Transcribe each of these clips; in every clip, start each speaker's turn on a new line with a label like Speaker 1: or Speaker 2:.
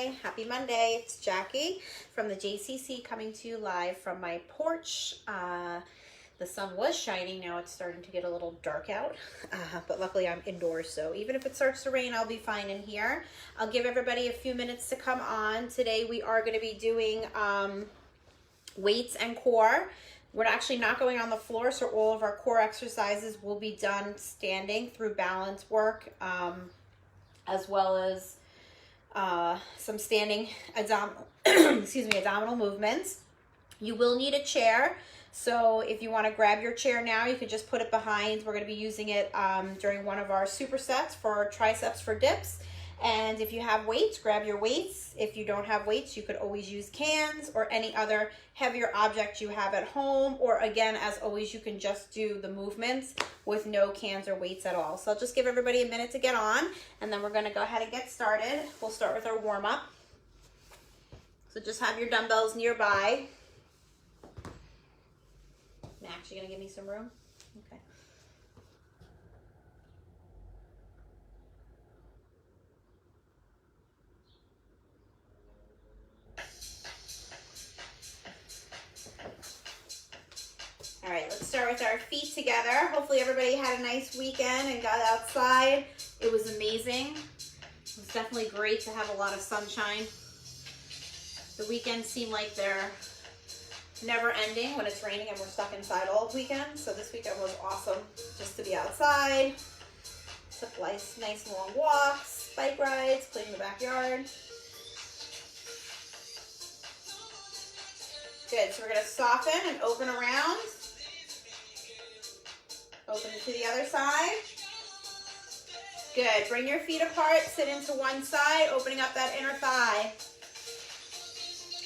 Speaker 1: Happy Monday. It's Jackie from the JCC coming to you live from my porch. The sun was shining. Now it's starting to get a little dark out, but luckily I'm indoors, so even if it starts to rain, I'll be fine in here. I'll give everybody a few minutes to come on. Today we are going to be doing weights and core. We're actually not going on the floor, so all of our core exercises will be done standing through balance work, as well as some standing abdominal movements. You will need a chair, so if you want to grab your chair now, you can just put it behind. We're going to be using it during one of our supersets for triceps for dips. And if you have weights, grab your weights. If you don't have weights, you could always use cans or any other heavier object you have at home. Or again, as always, you can just do the movements with no cans or weights at all. So I'll just give everybody a minute to get on, and then we're going to go ahead and get started. We'll start with our warm-up. So just have your dumbbells nearby. Max, you going to give me some room? Okay. All right, let's start with our feet together. Hopefully everybody had a nice weekend and got outside. It was amazing. It was definitely great to have a lot of sunshine. The weekends seem like they're never ending when it's raining and we're stuck inside all weekend. So this weekend was awesome just to be outside. Took nice long walks, bike rides, played in the backyard. Good, so we're gonna soften and open around. Open to the other side. Good, bring your feet apart, sit into one side, opening up that inner thigh.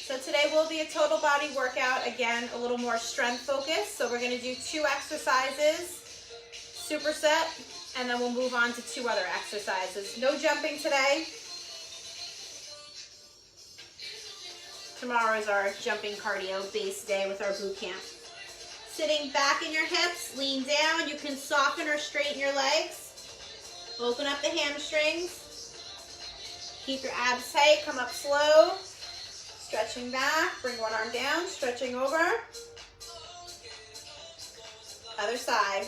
Speaker 1: So today will be a total body workout. Again, a little more strength focused. So we're gonna do 2 exercises, superset, and then we'll move on to 2 other exercises. No jumping today. Tomorrow is our jumping cardio base day with our boot camp. Sitting back in your hips, lean down. You can soften or straighten your legs. Open up the hamstrings. Keep your abs tight, come up slow. Stretching back, bring one arm down, stretching over. Other side.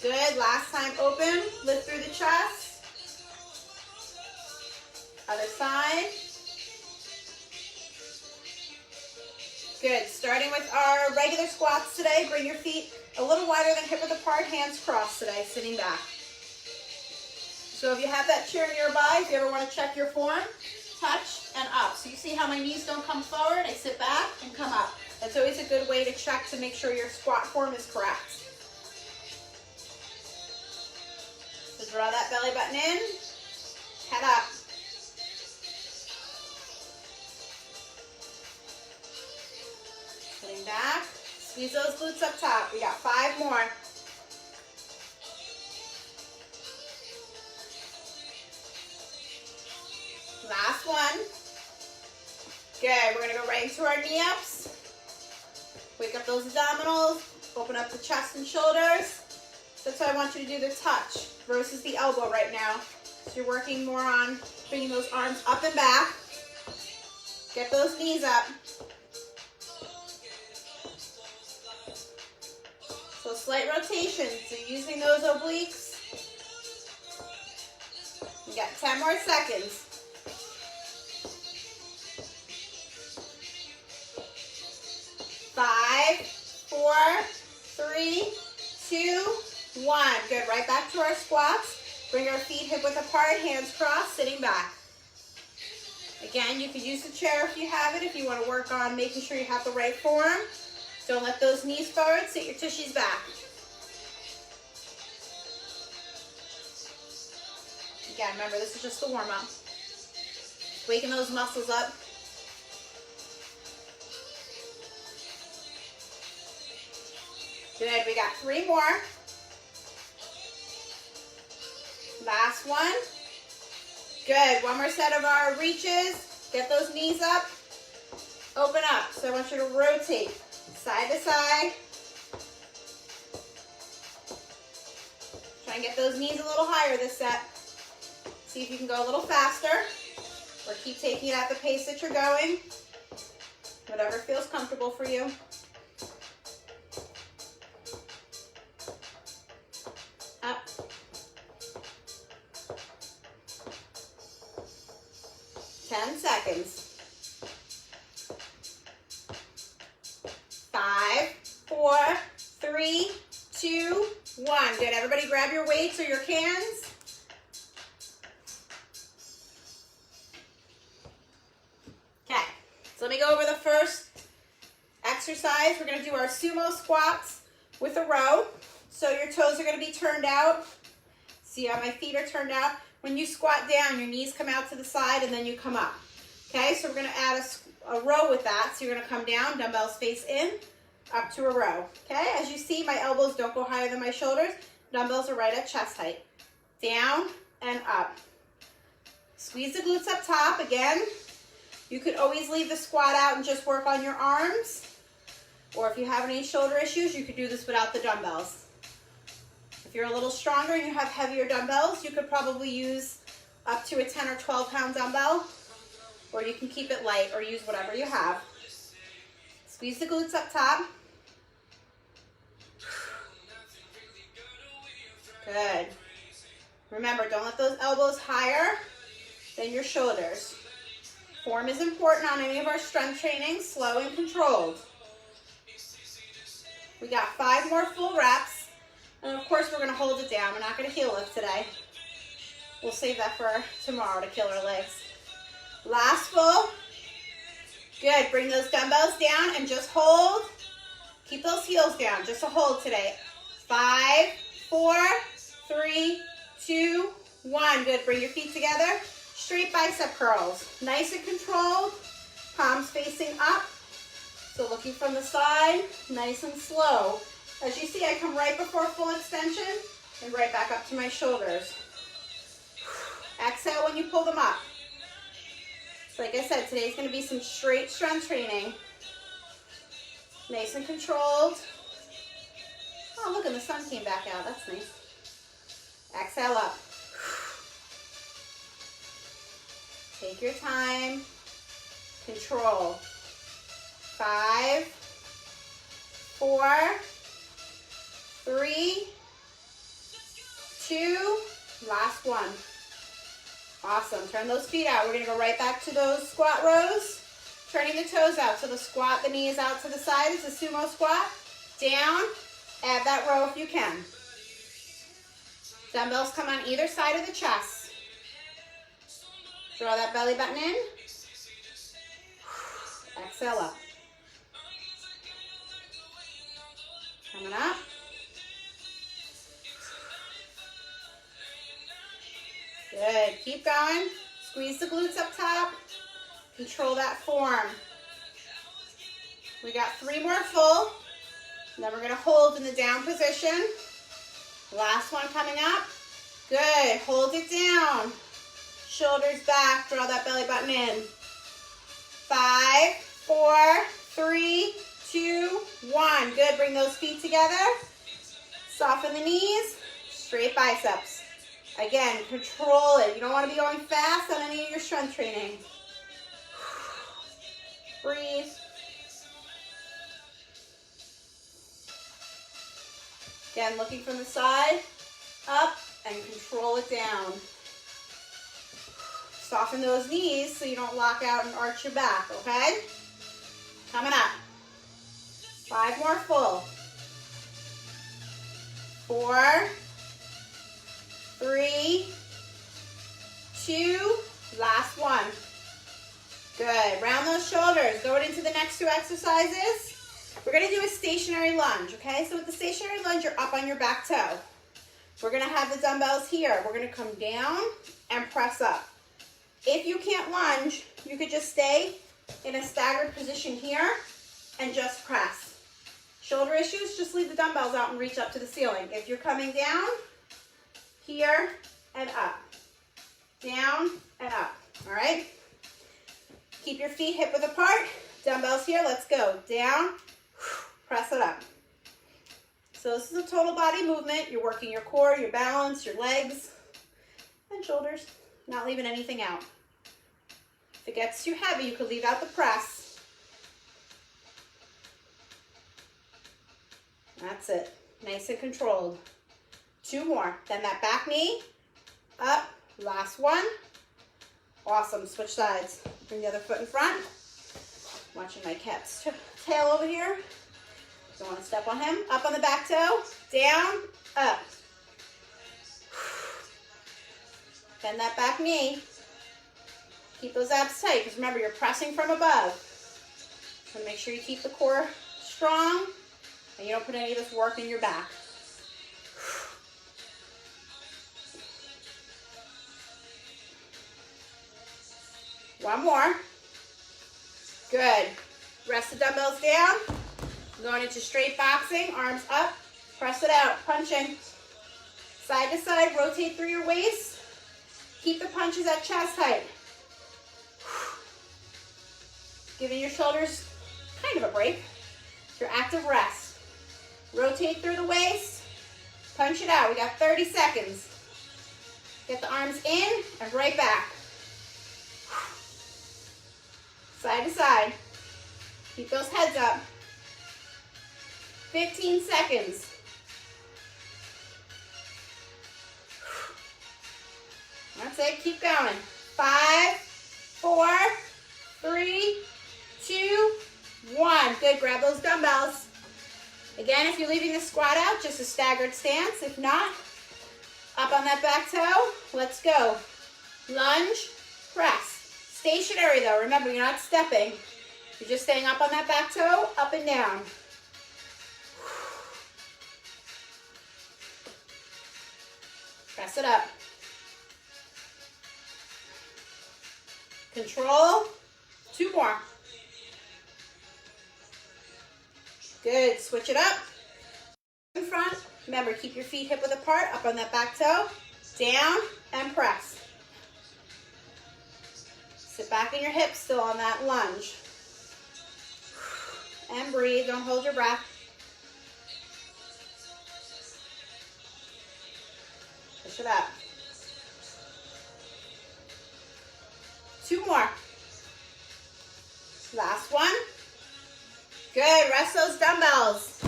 Speaker 1: Good, last time open, lift through the chest. Other side. Good, starting with our regular squats today. Bring your feet a little wider than hip width apart, hands crossed today, sitting back. So if you have that chair nearby, if you ever want to check your form, touch and up. So you see how my knees don't come forward? I sit back and come up. That's always a good way to check to make sure your squat form is correct. So draw that belly button in, head up. Sitting back, squeeze those glutes up top. We got 5 more. Last one. Good, we're gonna go right into our knee ups. Wake up those abdominals, open up the chest and shoulders. That's why I want you to do the touch versus the elbow right now. So you're working more on bringing those arms up and back. Get those knees up. So slight rotation, so using those obliques. You got 10 more seconds. 5, 4, 3, 2, 1. Good, right back to our squats. Bring our feet hip width apart, hands crossed, sitting back. Again, you could use the chair if you have it, if you want to work on making sure you have the right form. Don't let those knees forward, sit your tushies back. Again, remember, this is just the warm-up. Waking those muscles up. Good, we got 3 more. Last one. Good, one more set of our reaches. Get those knees up. Open up. So I want you to rotate side to side. Try and get those knees a little higher this set. See if you can go a little faster, or keep taking it at the pace that you're going. Whatever feels comfortable for you. Up. Ten seconds. 5, 4, 3, 2, 1. Good. Everybody grab your weights or your cans. Okay. So let me go over the first exercise. We're going to do our sumo squats with a row. So your toes are going to be turned out. See how my feet are turned out? When you squat down, your knees come out to the side and then you come up. Okay, so we're going to add a row with that. So you're going to come down, dumbbells face in, up to a row. Okay, as you see, my elbows don't go higher than my shoulders. Dumbbells are right at chest height. Down and up. Squeeze the glutes up top again. You could always leave the squat out and just work on your arms. Or if you have any shoulder issues, you could do this without the dumbbells. If you're a little stronger and you have heavier dumbbells, you could probably use up to a 10 or 12 pound dumbbell, or you can keep it light or use whatever you have. Squeeze the glutes up top. Good. Remember, don't let those elbows higher than your shoulders. Form is important on any of our strength training, slow and controlled. We got 5 more full reps. And of course, we're going to hold it down. We're not going to heel lift today. We'll save that for tomorrow to kill our legs. Last full. Good. Bring those dumbbells down and just hold. Keep those heels down. Just a hold today. 5, 4, 3, 2, 1. Good. Bring your feet together. Straight bicep curls. Nice and controlled. Palms facing up. So looking from the side, nice and slow. As you see, I come right before full extension and right back up to my shoulders. Exhale when you pull them up. So like I said, today's going to be some straight strength training. Nice and controlled. Oh, look, and the sun came back out. That's nice. Exhale up. Take your time. Control. 5, 4, 3, 2, last one. Awesome. Turn those feet out. We're going to go right back to those squat rows. Turning the toes out. So the squat, the knee is out to the side. It's a sumo squat. Down. Add that row if you can. Dumbbells come on either side of the chest. Draw that belly button in. Exhale up. Coming up. Good. Keep going. Squeeze the glutes up top. Control that form. We got 3 more full. And then we're going to hold in the down position. Last one coming up. Good. Hold it down. Shoulders back. Draw that belly button in. 5, 4, 3, 2, 1. Good. Bring those feet together. Soften the knees. Straight biceps. Again, control it. You don't want to be going fast on any of your strength training. Breathe. Again, looking from the side, up, and control it down. Soften those knees so you don't lock out and arch your back, okay? Coming up. 5 more full. 4, 3, 2, last one. Good. Round those shoulders. Going into the next 2 exercises. We're going to do a stationary lunge, okay? So with the stationary lunge, you're up on your back toe. We're going to have the dumbbells here. We're going to come down and press up. If you can't lunge, you could just stay in a staggered position here and just press. Shoulder issues, just leave the dumbbells out and reach up to the ceiling. If you're coming down, here and up. Down and up, all right? Keep your feet hip width apart. Dumbbells here, let's go. Down, press it up. So this is a total body movement. You're working your core, your balance, your legs, and shoulders. not leaving anything out. If it gets too heavy, you could leave out the press. That's it. Nice and controlled. 2 more. Then that back knee, up, last one. Awesome, switch sides. Bring the other foot in front. Watching my cat's tail over here. Don't want to step on him. Up on the back toe, down, up. Bend that back knee. Keep those abs tight, because remember, you're pressing from above. So make sure you keep the core strong, and you don't put any of this work in your back. One more. Good. Rest the dumbbells down. Going into straight boxing, arms up, press it out, punching. Side to side, rotate through your waist. Keep the punches at chest height. Giving your shoulders kind of a break. Your active rest. Rotate through the waist, punch it out. We got 30 seconds. Get the arms in and right back. Side to side. Keep those heads up. 15 seconds. That's it. Keep going. 5, 4, 3, 2, 1. Good. Grab those dumbbells. Again, if you're leaving the squat out, just a staggered stance. If not, up on that back toe. Let's go. Lunge, press. Stationary though. Remember, you're not stepping. You're just staying up on that back toe, up and down. Press it up. Control. 2 more. Good. Switch it up. In front. Remember, keep your feet hip width apart, up on that back toe. Down and press. Sit back in your hips, still on that lunge. And breathe. Don't hold your breath. Push it up. 2 more. Last one. Good. Rest those dumbbells.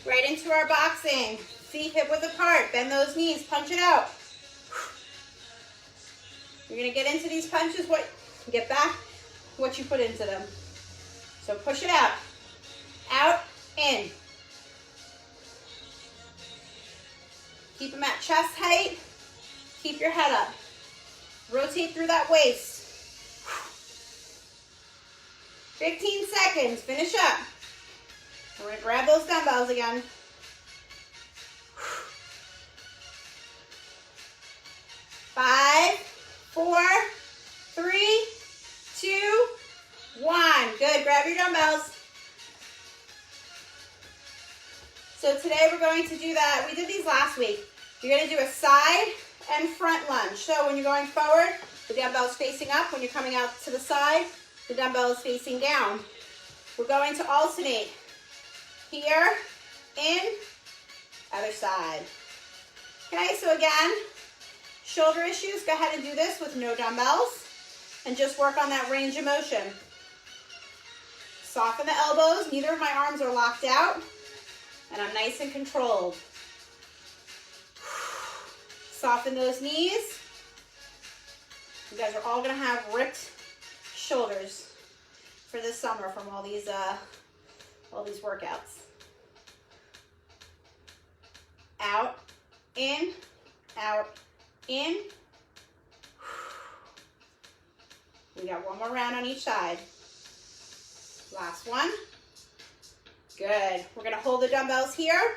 Speaker 1: Right into our boxing. Feet hip width apart. Bend those knees. Punch it out. You're going to get into these punches. Get back what you put into them. So push it out. Out, in. Keep them at chest height. Keep your head up. Rotate through that waist. 15 seconds. Finish up. We're going to grab those dumbbells again. 5, 4, 3, 2, 1. Good. Grab your dumbbells. So today we're going to do that. We did these last week. You're going to do a side and front lunge. So when you're going forward, the dumbbell is facing up. When you're coming out to the side, the dumbbell is facing down. We're going to alternate. Here, in, other side. Okay, so again, shoulder issues, go ahead and do this with no dumbbells and just work on that range of motion. Soften the elbows. Neither of my arms are locked out, and I'm nice and controlled. Soften those knees. You guys are all gonna have ripped shoulders for this summer from all these workouts. Out, in, out, in. We got one more round on each side. Last one. Good. We're gonna hold the dumbbells here.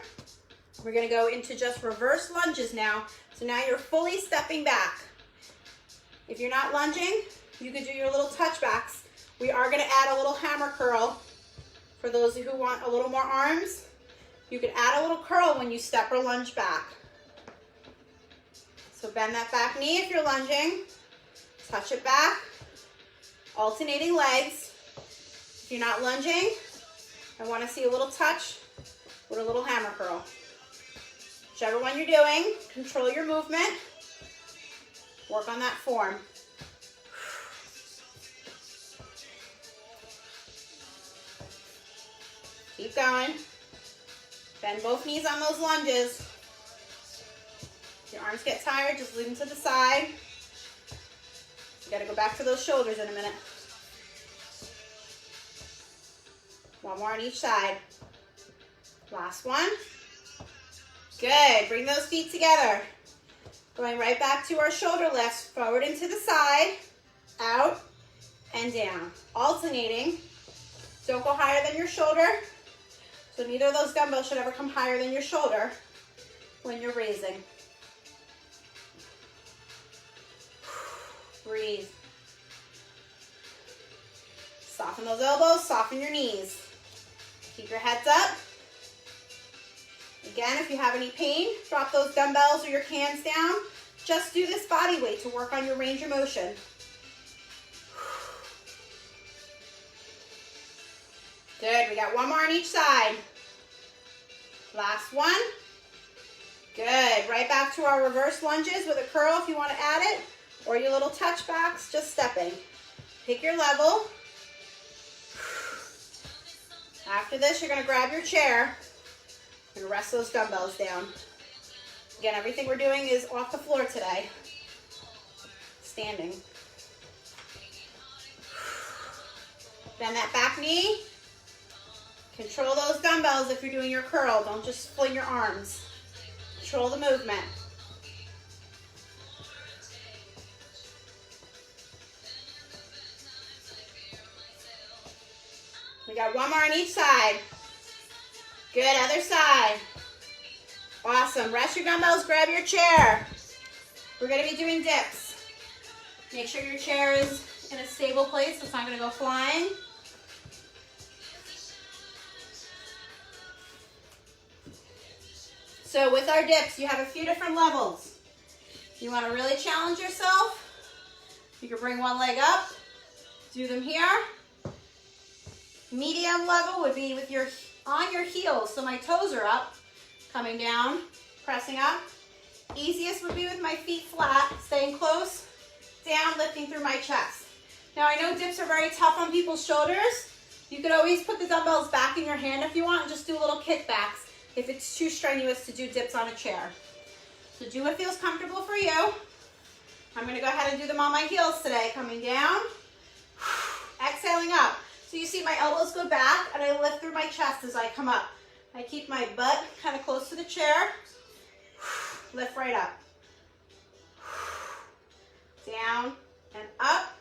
Speaker 1: We're gonna go into just reverse lunges now. So now you're fully stepping back. If you're not lunging, you can do your little touchbacks. We are gonna add a little hammer curl. For those who want a little more arms, you can add a little curl when you step or lunge back. So bend that back knee if you're lunging. Touch it back. Alternating legs. If you're not lunging, I want to see a little touch with a little hammer curl. Whichever one you're doing, control your movement. Work on that form. Keep going. Bend both knees on those lunges. If your arms get tired, just leave them to the side. You gotta go back to those shoulders in a minute. One more on each side. Last one. Good. Bring those feet together. Going right back to our shoulder lifts. Forward and to the side. Out and down. Alternating. Don't go higher than your shoulder. So neither of those dumbbells should ever come higher than your shoulder when you're raising. Breathe. Soften those elbows, soften your knees. Keep your heads up. Again, if you have any pain, drop those dumbbells or your cans down. Just do this body weight to work on your range of motion. Good, we got one more on each side. Last one. Good, right back to our reverse lunges with a curl if you want to add it, or your little touchbacks, just stepping. Pick your level. After this, you're gonna grab your chair and rest those dumbbells down. Again, everything we're doing is off the floor today. Standing. Bend that back knee. Control those dumbbells if you're doing your curl. Don't just fling your arms. Control the movement. We got one more on each side. Good, other side. Awesome. Rest your dumbbells, grab your chair. We're going to be doing dips. Make sure your chair is in a stable place so it's not going to go flying. So with our dips, you have a few different levels. You want to really challenge yourself, you can bring one leg up, do them here. Medium level would be with your on your heels, so my toes are up, coming down, pressing up. Easiest would be with my feet flat, staying close, down, lifting through my chest. Now I know dips are very tough on people's shoulders. You could always put the dumbbells back in your hand if you want and just do little kickbacks if it's too strenuous to do dips on a chair. So do what feels comfortable for you. I'm gonna go ahead and do them on my heels today. Coming down, exhaling up. So you see my elbows go back and I lift through my chest as I come up. I keep my butt kind of close to the chair. Lift right up. Down and up.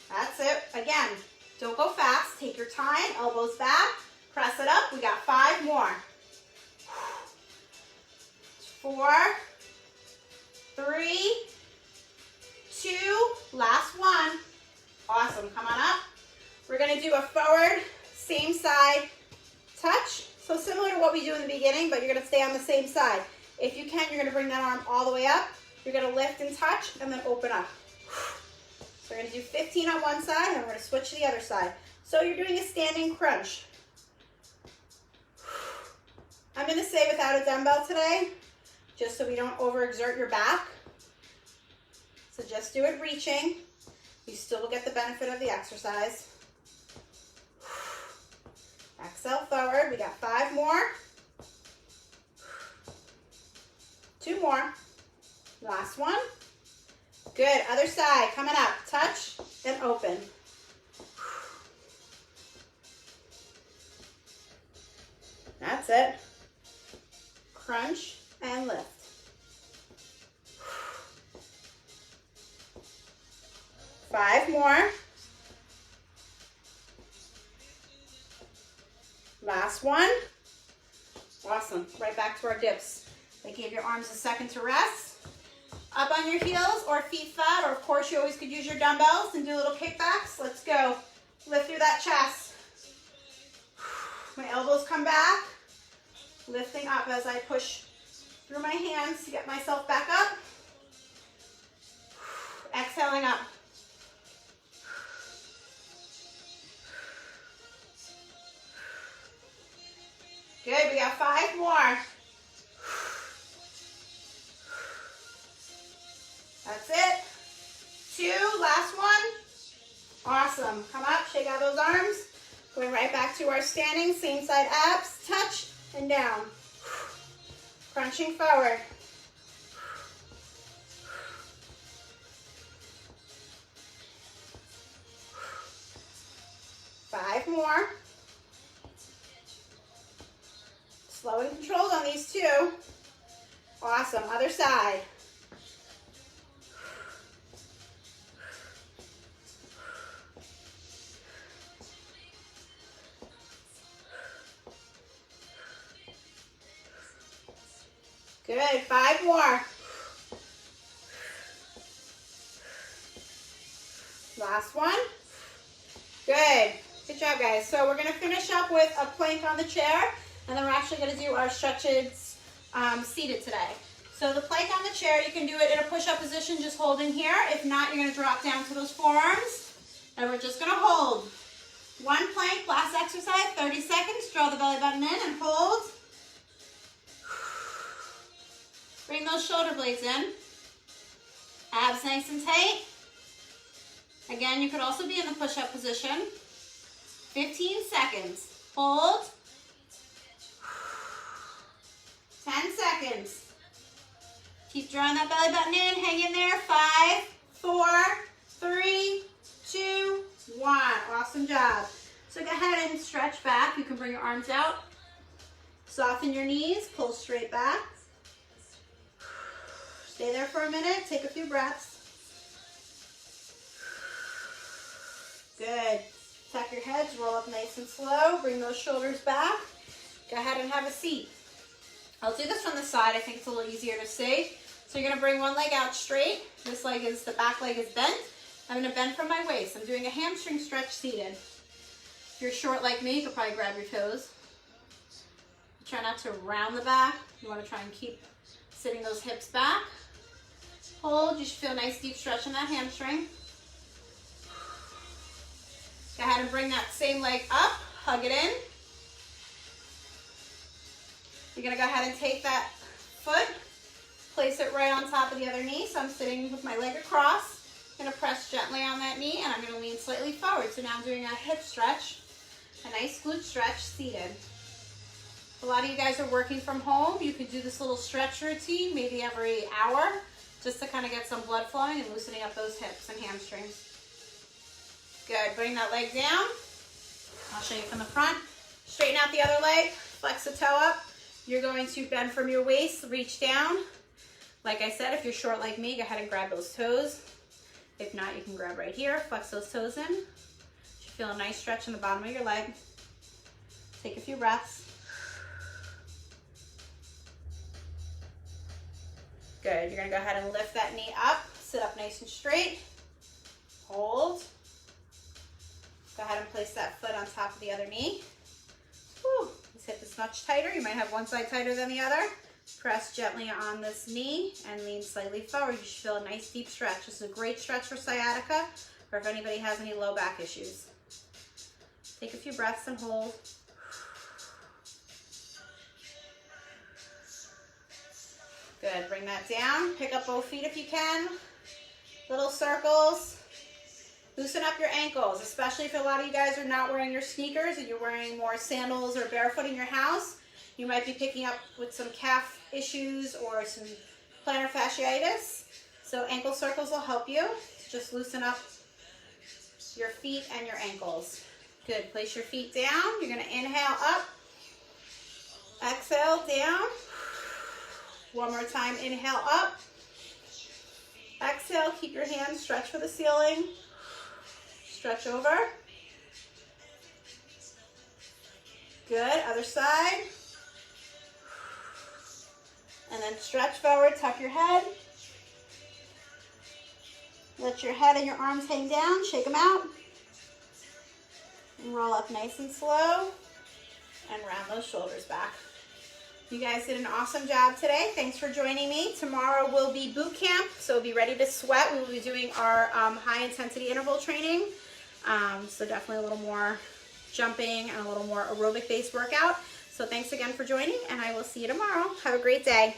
Speaker 1: That's it. Again, don't go fast. Take your time. Elbows back. Press it up. We got 5 more. 4, 3, 2, last one. Awesome. Come on up. We're going to do a forward, same side touch. So similar to what we do in the beginning, but you're going to stay on the same side. If you can, you're going to bring that arm all the way up. You're going to lift and touch and then open up. So we're going to do 15 on one side and we're going to switch to the other side. So you're doing a standing crunch. I'm going to say without a dumbbell today, just so we don't overexert your back. So just do it reaching. You still will get the benefit of the exercise. Exhale forward. We got 5 more. 2 more. Last one. Good. Other side. Coming up. Touch and open. That's it. Crunch and lift. Five more. Last one. Awesome. Right back to our dips. I gave your arms a second to rest. Up on your heels or feet flat, or of course you always could use your dumbbells and do little kickbacks. Let's go. Lift through that chest. My elbows come back. Lifting up as I push through my hands to get myself back up. Exhaling up. Good, we got 5 more. 2, last one. Awesome. Come up, shake out those arms. Going right back to our standing, same side abs, touch and down. Crunching forward. Five more. Slow and controlled on these 2. Awesome. Other side. Good. 5 more. Last one. Good. Good job, guys. So we're going to finish up with a plank on the chair, and then we're actually going to do our stretches seated today. So the plank on the chair, you can do it in a push-up position, just holding here. If not, you're going to drop down to those forearms, and we're just going to hold. 1 plank, last exercise, 30 seconds. Draw the belly button in and hold. Bring those shoulder blades in. Abs nice and tight. Again, you could also be in the push-up position. 15 seconds. Hold. 10 seconds. Keep drawing that belly button in. Hang in there. 5, 4, 3, 2, 1. Awesome job. So go ahead and stretch back. You can bring your arms out. Soften your knees. Pull straight back. Stay there for a minute. Take a few breaths. Good. Tuck your heads. Roll up nice and slow. Bring those shoulders back. Go ahead and have a seat. I'll do this from the side. I think it's a little easier to see. So you're going to bring one leg out straight. This leg is, the back leg is bent. I'm going to bend from my waist. I'm doing a hamstring stretch seated. If you're short like me, you could probably grab your toes. Try not to round the back. You want to try and keep sitting those hips back. Hold. You should feel a nice deep stretch in that hamstring. Go ahead and bring that same leg up. Hug it in. You're going to go ahead and take that foot, place it right on top of the other knee. So I'm sitting with my leg across. I'm going to press gently on that knee, and I'm going to lean slightly forward. So now I'm doing a hip stretch, a nice glute stretch seated. A lot of you guys are working from home. You could do this little stretch routine maybe every hour just to kind of get some blood flowing and loosening up those hips and hamstrings. Good. Bring that leg down. I'll show you from the front. Straighten out the other leg. Flex the toe up. You're going to bend from your waist, reach down. Like I said, if you're short like me, go ahead and grab those toes. If not, you can grab right here. Flex those toes in. You should feel a nice stretch in the bottom of your leg. Take a few breaths. Good. You're going to go ahead and lift that knee up. Sit up nice and straight. Hold. Go ahead and place that foot on top of the other knee. Whew. This hip is much tighter. You might have one side tighter than the other. Press gently on this knee and lean slightly forward. You should feel a nice deep stretch. This is a great stretch for sciatica or if anybody has any low back issues. Take a few breaths and hold. Good. Bring that down. Pick up both feet if you can. Little circles. Loosen up your ankles, especially if a lot of you guys are not wearing your sneakers and you're wearing more sandals or barefoot in your house. You might be picking up with some calf issues or some plantar fasciitis. So ankle circles will help you to just loosen up your feet and your ankles. Good. Place your feet down. You're going to inhale up. Exhale down. One more time. Inhale up. Exhale. Keep your hands stretched for the ceiling. Stretch over. Good. Other side. And then stretch forward. Tuck your head. Let your head and your arms hang down. Shake them out. And roll up nice and slow. And round those shoulders back. You guys did an awesome job today. Thanks for joining me. Tomorrow will be boot camp, so be ready to sweat. We will be doing our high intensity interval training. So definitely a little more jumping and a little more aerobic based workout. So thanks again for joining, and I will see you tomorrow. Have a great day.